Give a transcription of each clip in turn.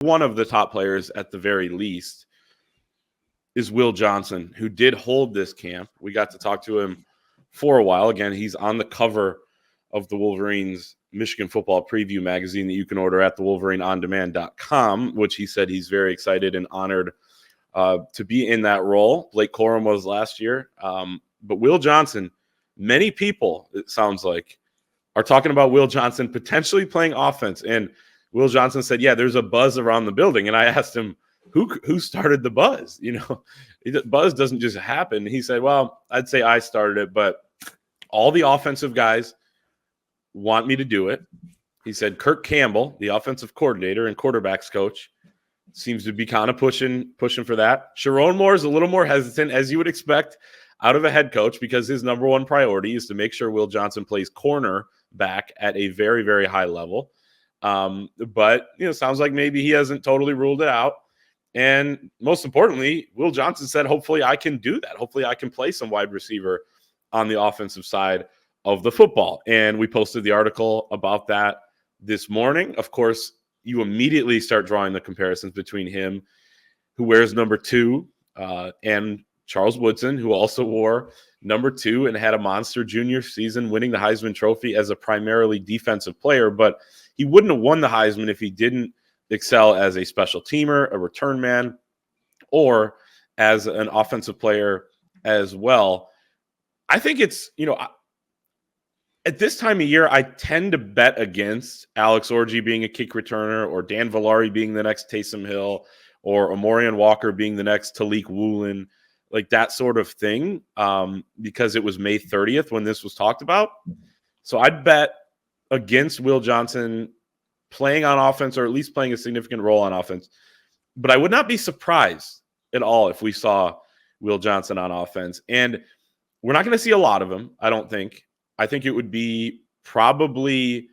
one of the top players at the very least is Will Johnson, who did hold this camp. We got to talk to him for a while. Again, he's on the cover of the Wolverines Michigan Football Preview magazine that you can order at thewolverineondemand.com, which he said he's very excited and honored to be in that role. Blake Corum was last year. But Will Johnson, many people, it sounds like, are talking about Will Johnson potentially playing offense. And Will Johnson said, yeah, there's a buzz around the building. And I asked him, who started the buzz? Buzz doesn't just happen. He said, well, I'd say I started it, but all the offensive guys want me to do it. He said Kirk Campbell, the offensive coordinator and quarterbacks coach, seems to be kind of pushing for that. Sherrone Moore is a little more hesitant, as you would expect, out of a head coach, because his number one priority is to make sure Will Johnson plays cornerback at a very, very high level. But sounds like maybe he hasn't totally ruled it out. And most importantly, Will Johnson said, hopefully I can do that. Hopefully I can play some wide receiver on the offensive side of the football. And we posted the article about that this morning. Of course, you immediately start drawing the comparisons between him, who wears number 2, and Charles Woodson, who also wore number 2 and had a monster junior season, winning the Heisman Trophy as a primarily defensive player. But he wouldn't have won the Heisman if he didn't excel as a special teamer, a return man, or as an offensive player as well. I think it's, at this time of year, I tend to bet against Alex Orji being a kick returner, or Dan Villari being the next Taysom Hill, or Amorian Walker being the next Talik Woolen, like that sort of thing, because it was May 30th when this was talked about. So I'd bet against Will Johnson playing on offense, or at least playing a significant role on offense. But I would not be surprised at all if we saw Will Johnson on offense. And we're not going to see a lot of him, I don't think. I think it would be probably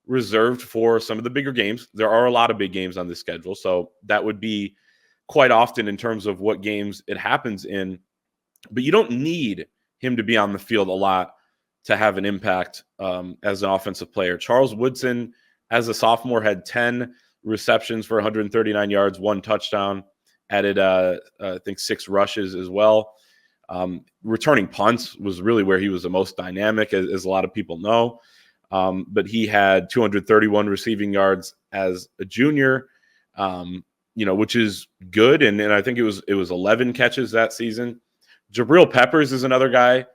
reserved for some of the bigger games. There are a lot of big games on the schedule, so that would be quite often in terms of what games it happens in. But you don't need him to be on the field a lot to have an impact as an offensive player. Charles Woodson, as a sophomore, had 10 receptions for 139 yards, 1 touchdown, added, I think, 6 rushes as well. Returning punts was really where he was the most dynamic, as a lot of people know. But he had 231 receiving yards as a junior, which is good. And I think it was 11 catches that season. Jabril Peppers is another guy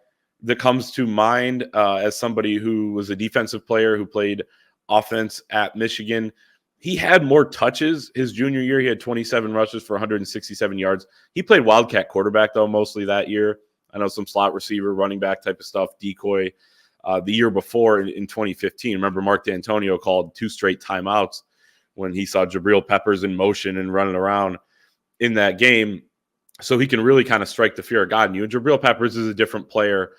that comes to mind as somebody who was a defensive player who played offense at Michigan. He had more touches his junior year. He had 27 rushes for 167 yards. He played Wildcat quarterback, though, mostly that year. I know some slot receiver, running back type of stuff, decoy. The year before, in 2015, remember Mark D'Antonio called 2 straight timeouts when he saw Jabril Peppers in motion and running around in that game. So he can really kind of strike the fear of God in you. And Jabril Peppers is a different player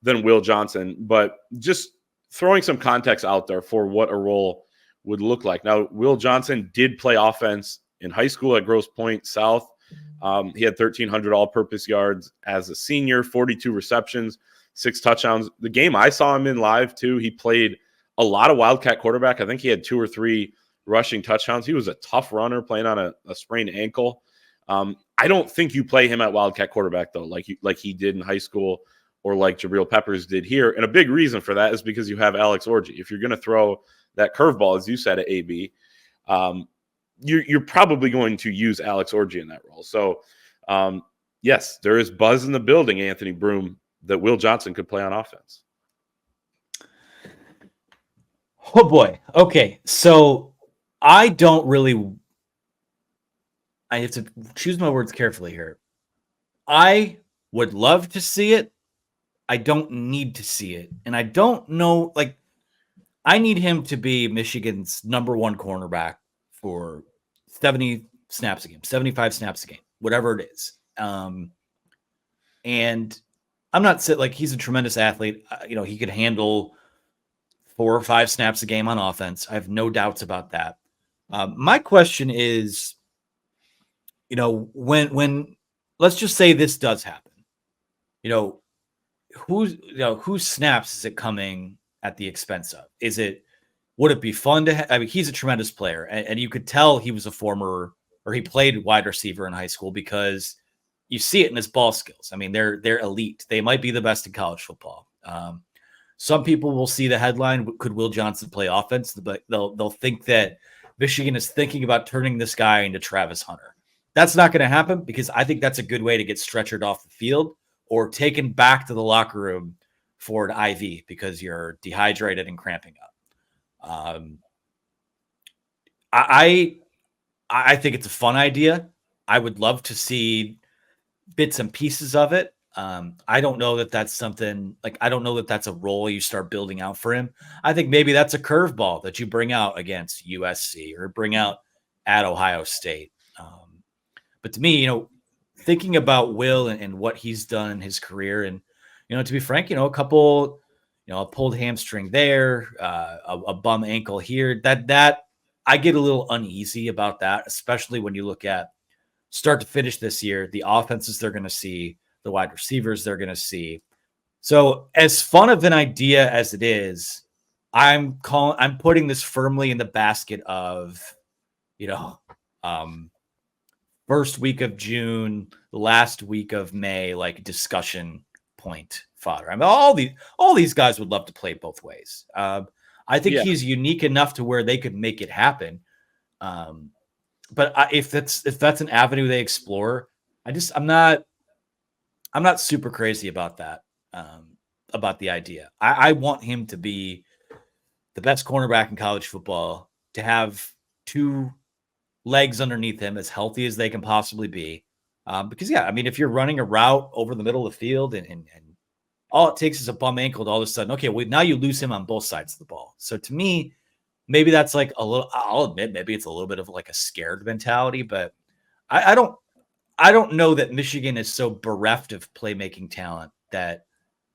than Will Johnson. But just throwing some context out there for what a role would look like. Now, Will Johnson did play offense in high school at Grosse Pointe South. He had 1,300 all-purpose yards as a senior, 42 receptions, 6 touchdowns. The game I saw him in live, too, he played a lot of Wildcat quarterback. I think he had 2 or 3 rushing touchdowns. He was a tough runner playing on a sprained ankle. I don't think you play him at Wildcat quarterback, though, like he did in high school, or like Jabril Peppers did here. And a big reason for that is because you have Alex Orji. If you're going to throw that curveball, as you said, at AB, you're probably going to use Alex Orji in that role. So, yes, there is buzz in the building, Anthony Broom, that Will Johnson could play on offense. Oh, boy. Okay, so I have to choose my words carefully here. I would love to see it. I don't need to see it. And I don't know, I need him to be Michigan's number 1 cornerback for 70 snaps a game, 75 snaps a game, whatever it is. And I'm not saying he's a tremendous athlete. He could handle 4 or 5 snaps a game on offense. I have no doubts about that. My question is, when let's just say this does happen, whose snaps is it coming at the expense of? Is it would it be fun to? I mean, he's a tremendous player, and you could tell he was a former or he played wide receiver in high school because you see it in his ball skills. I mean, they're elite. They might be the best in college football. Some people will see the headline, could Will Johnson play offense? But they'll think that Michigan is thinking about turning this guy into Travis Hunter. That's not going to happen because I think that's a good way to get stretchered off the field or taken back to the locker room for an IV because you're dehydrated and cramping up. I think it's a fun idea. I would love to see bits and pieces of it. I don't know that that's something like I don't know that that's a role you start building out for him. I think maybe that's a curveball that you bring out against USC or bring out at Ohio State. But to me, thinking about Will and what he's done in his career, and to be frank, a couple, a pulled hamstring there, a bum ankle here. That I get a little uneasy about that, especially when you look at start to finish this year, the offenses they're going to see, the wide receivers they're going to see. So as fun of an idea as it is, I'm putting this firmly in the basket of, first week of June, last week of May, like discussion point fodder. I mean, all these guys would love to play both ways. I think he's unique enough to where they could make it happen. But if that's an avenue they explore, I'm not super crazy about that. About the idea. I want him to be the best cornerback in college football, to have two legs underneath him as healthy as they can possibly be. Because I mean, if you're running a route over the middle of the field and all it takes is a bum ankle to all of a sudden, okay, well, now you lose him on both sides of the ball. So to me, maybe that's like I'll admit, maybe it's a little bit of like a scared mentality, but I don't know that Michigan is so bereft of playmaking talent that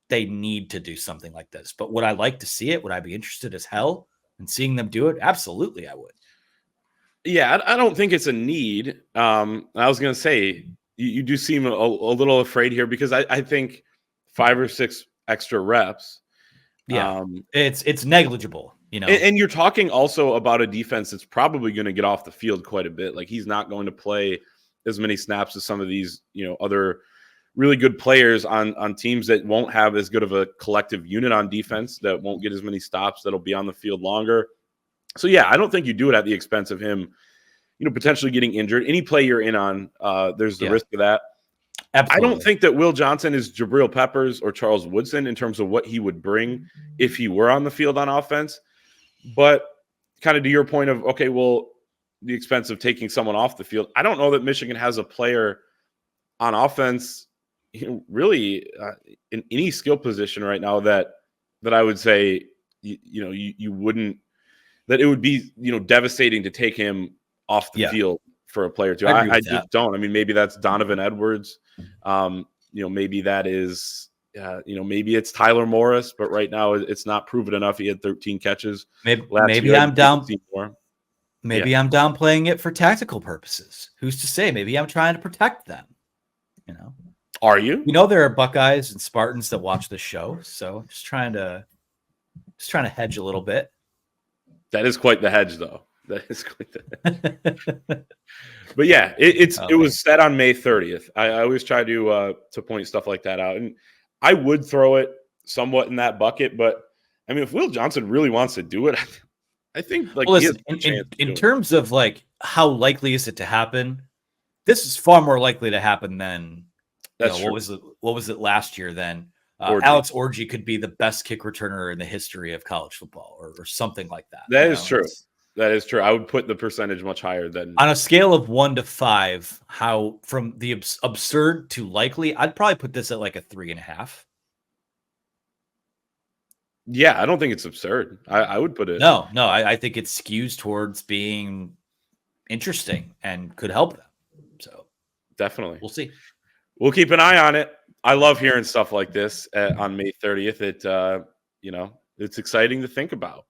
they need to do something like this. But would I like to see it? Would I be interested as hell in seeing them do it? Absolutely, I would. Yeah, I don't think it's a need. I was going to say, you do seem a little afraid here because I think 5 or 6 extra reps. Yeah, it's negligible, And you're talking also about a defense that's probably going to get off the field quite a bit. Like he's not going to play as many snaps as some of these, other really good players on teams that won't have as good of a collective unit on defense, that won't get as many stops, that'll be on the field longer. So, yeah, I don't think you do it at the expense of him, potentially getting injured. Any play you're in on, there's the risk of that. Absolutely. I don't think that Will Johnson is Jabril Peppers or Charles Woodson in terms of what he would bring if he were on the field on offense. But kind of to your point of, okay, well, the expense of taking someone off the field, I don't know that Michigan has a player on offense really in any skill position right now that I would say, you wouldn't, that it would be, devastating to take him off the field for a player too. I just don't. I mean, maybe that's Donovan Edwards. Maybe that is, maybe it's Tyler Morris, but right now it's not proven enough. He had 13 catches. Maybe I'm down. Maybe I'm downplaying it for tactical purposes. Who's to say? Maybe I'm trying to protect them. Are you? There are Buckeyes and Spartans that watch the show, so just trying to hedge a little bit. That is quite the hedge, though. That is quite the. But yeah, it was set on May 30th. I always try to point stuff like that out, and I would throw it somewhat in that bucket. But I mean, if Will Johnson really wants to do it, I think like listen, in terms of like how likely is it to happen, this is far more likely to happen than what was it last year then. Alex Orji could be the best kick returner in the history of college football or something like that. That is true. That is true. I would put the percentage much higher than on a scale of 1 to 5. How from the absurd to likely, I'd probably put this at like a 3.5. Yeah, I don't think it's absurd. I would put it. No, I think it skews towards being interesting and could help them. So definitely, we'll see. We'll keep an eye on it. I love hearing stuff like this on May 30th. It's exciting to think about.